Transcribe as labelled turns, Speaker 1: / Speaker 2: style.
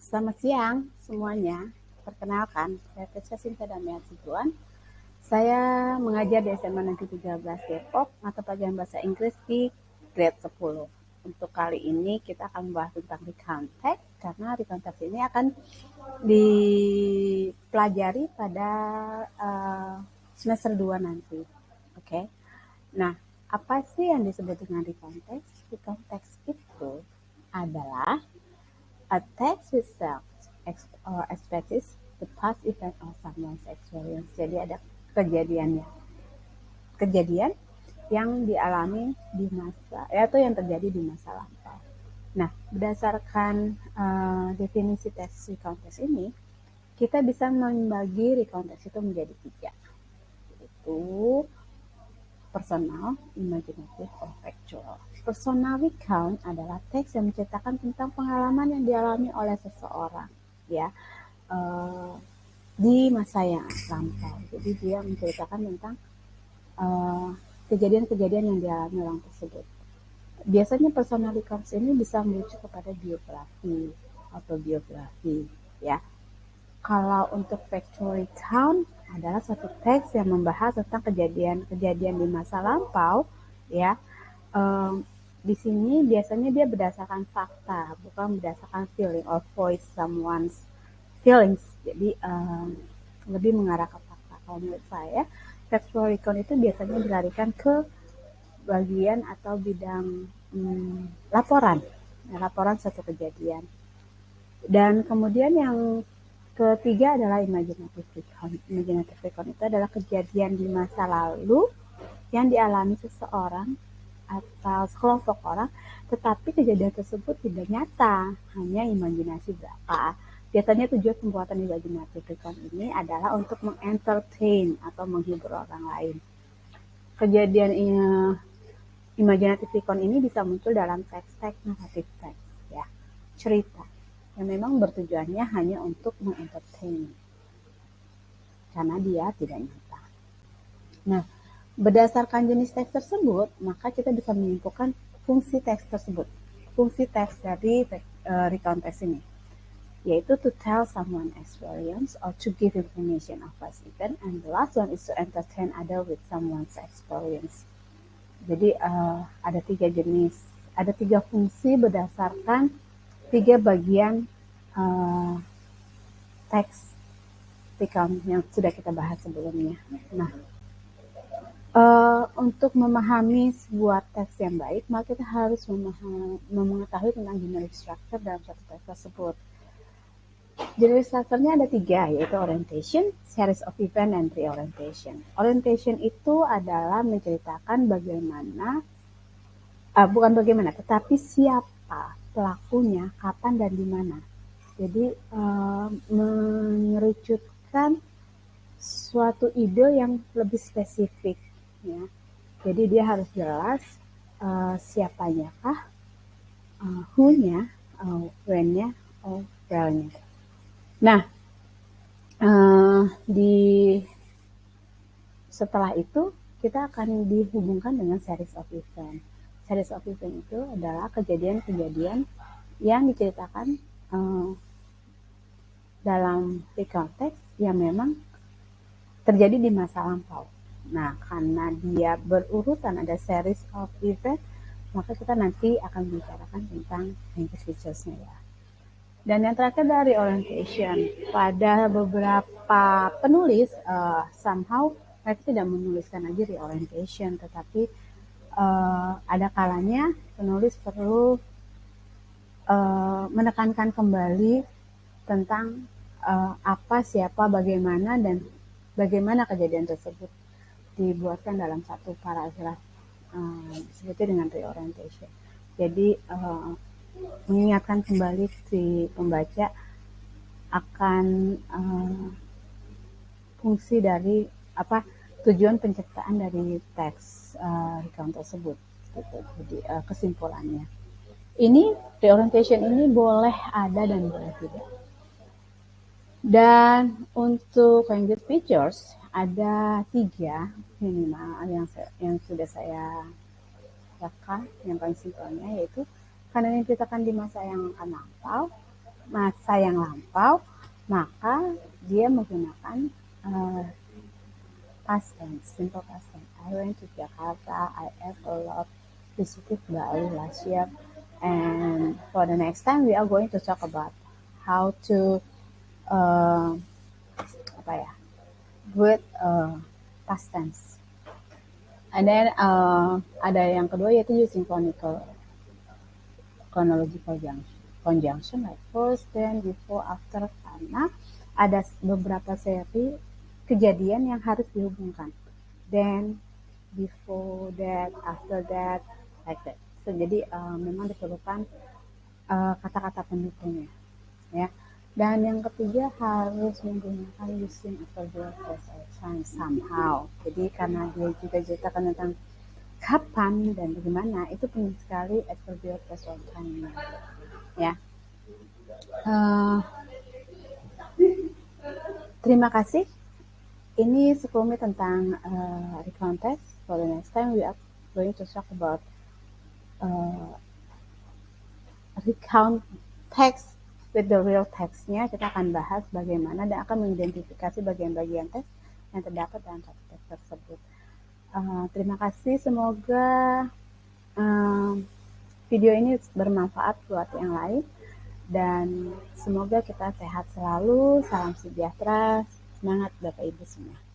Speaker 1: Selamat siang semuanya. Perkenalkan, saya Tesya Sinta Damian Sibuan. Saya mengajar di SMA Negeri 13 Depok, mata pelajaran bahasa Inggris di grade 10. Untuk kali ini kita akan membahas tentang recount text, karena recount text ini akan dipelajari pada semester 2 nanti. Oke. Nah, apa sih yang disebut dengan recount text? Recount text itu adalah a text itself expresses the past event of someone's experience. Jadi ada kejadiannya, kejadian yang dialami di masa, atau yang terjadi di masa lampau. Nah, berdasarkan definisi teks recount text ini, kita bisa membagi recount text itu menjadi 3, yaitu personal, imaginative, or factual. Personal recount adalah teks yang menceritakan tentang pengalaman yang dialami oleh seseorang, ya, di masa yang lampau. Jadi dia menceritakan tentang kejadian-kejadian yang dialami orang tersebut. Biasanya personal records ini bisa merujuk kepada biografi, autobiografi, ya. Kalau untuk factual recount adalah suatu teks yang membahas tentang kejadian-kejadian di masa lampau, ya. Di sini biasanya dia berdasarkan fakta, bukan berdasarkan feeling or voice someone's feelings. Jadi lebih mengarah ke fakta. Kalau menurut saya, factual recount itu biasanya dilarikan ke bagian atau bidang laporan, laporan suatu kejadian. Dan kemudian yang ketiga adalah imaginative recount. Imaginative recount itu adalah kejadian di masa lalu yang dialami seseorang atau sekelompok orang, tetapi kejadian tersebut tidak nyata, hanya imajinasi belaka. Biasanya tujuan pembuatan imaginative recount ini adalah untuk mengentertain atau menghibur orang lain. Kejadian imaginative recount ini bisa muncul dalam teks-teks naratif teks, ya, cerita yang memang bertujuannya hanya untuk mengentertain, karena dia tidak nyata. Nah, berdasarkan jenis teks tersebut, maka kita bisa menyimpulkan fungsi teks tersebut. Fungsi teks dari recount text ini, yaitu to tell someone experience or to give information of past event, and the last one is to entertain other with someone's experience. Jadi ada 3 jenis, ada 3 fungsi berdasarkan 3 bagian teks recount yang sudah kita bahas sebelumnya. Nah, untuk memahami sebuah teks yang baik, maka kita harus mengetahui tentang generic structure dalam suatu teks tersebut. Generic structure-nya ada 3, yaitu orientation, series of event, dan reorientation. Orientation itu adalah menceritakan bagaimana, bukan bagaimana, tetapi siapa pelakunya, kapan, dan di mana. Jadi mengerucutkan suatu ide yang lebih spesifik, ya. Jadi dia harus jelas siapanya kah, who-nya, when-nya, where-nya. Nah, setelah itu kita akan dihubungkan dengan series of event. Series of event itu adalah kejadian-kejadian yang diceritakan dalam recount text yang memang terjadi di masa lampau. Nah, karena dia berurutan ada series of event, maka kita nanti akan membicarakan tentang language features-nya, ya. Dan yang terakhir dari orientation, pada beberapa penulis somehow mereka tidak menuliskan lagi reorientation, tetapi ada kalanya penulis perlu menekankan kembali tentang apa, siapa, bagaimana, dan bagaimana kejadian tersebut, dibuatkan dalam satu paragraf, disebutnya dengan reorientation. Jadi mengingatkan kembali si pembaca akan fungsi dari tujuan penciptaan dari teks recount tersebut, gitu. Jadi kesimpulannya, ini reorientation ini boleh ada dan boleh tidak. Dan untuk language features ada 3 minimal yang sudah saya katakan. Yang paling simpelnya yaitu karena diceritakan di masa yang akan lampau, masa yang lampau, maka dia menggunakan past tense, simple past tense. I went to Jakarta, I ate a lot, visited Bali last year, and for the next time we are going to talk about how to uh, apa ya, good past tense. And then ada yang kedua yaitu using chronological conjunction like first, then, before, after, karena ada beberapa seri kejadian yang harus dihubungkan. Then, before that, after that, like that. So, jadi memang diperlukan kata-kata pendukungnya, ya. Dan yang ketiga harus menggunakan using adverbial phrase or time somehow. Jadi karena dia juga ceritakan tentang kapan dan bagaimana, itu penting sekali adverbial phrase or time-nya, ya. Terima kasih. Ini 10 menit tentang recount text. For the next time we are going to talk about recount text with the real text-nya. Kita akan bahas bagaimana dan akan mengidentifikasi bagian-bagian teks yang terdapat dalam satu teks tersebut. Terima kasih. Semoga video ini bermanfaat buat yang lain. Dan semoga kita sehat selalu. Salam sejahtera. Semangat Bapak Ibu semua.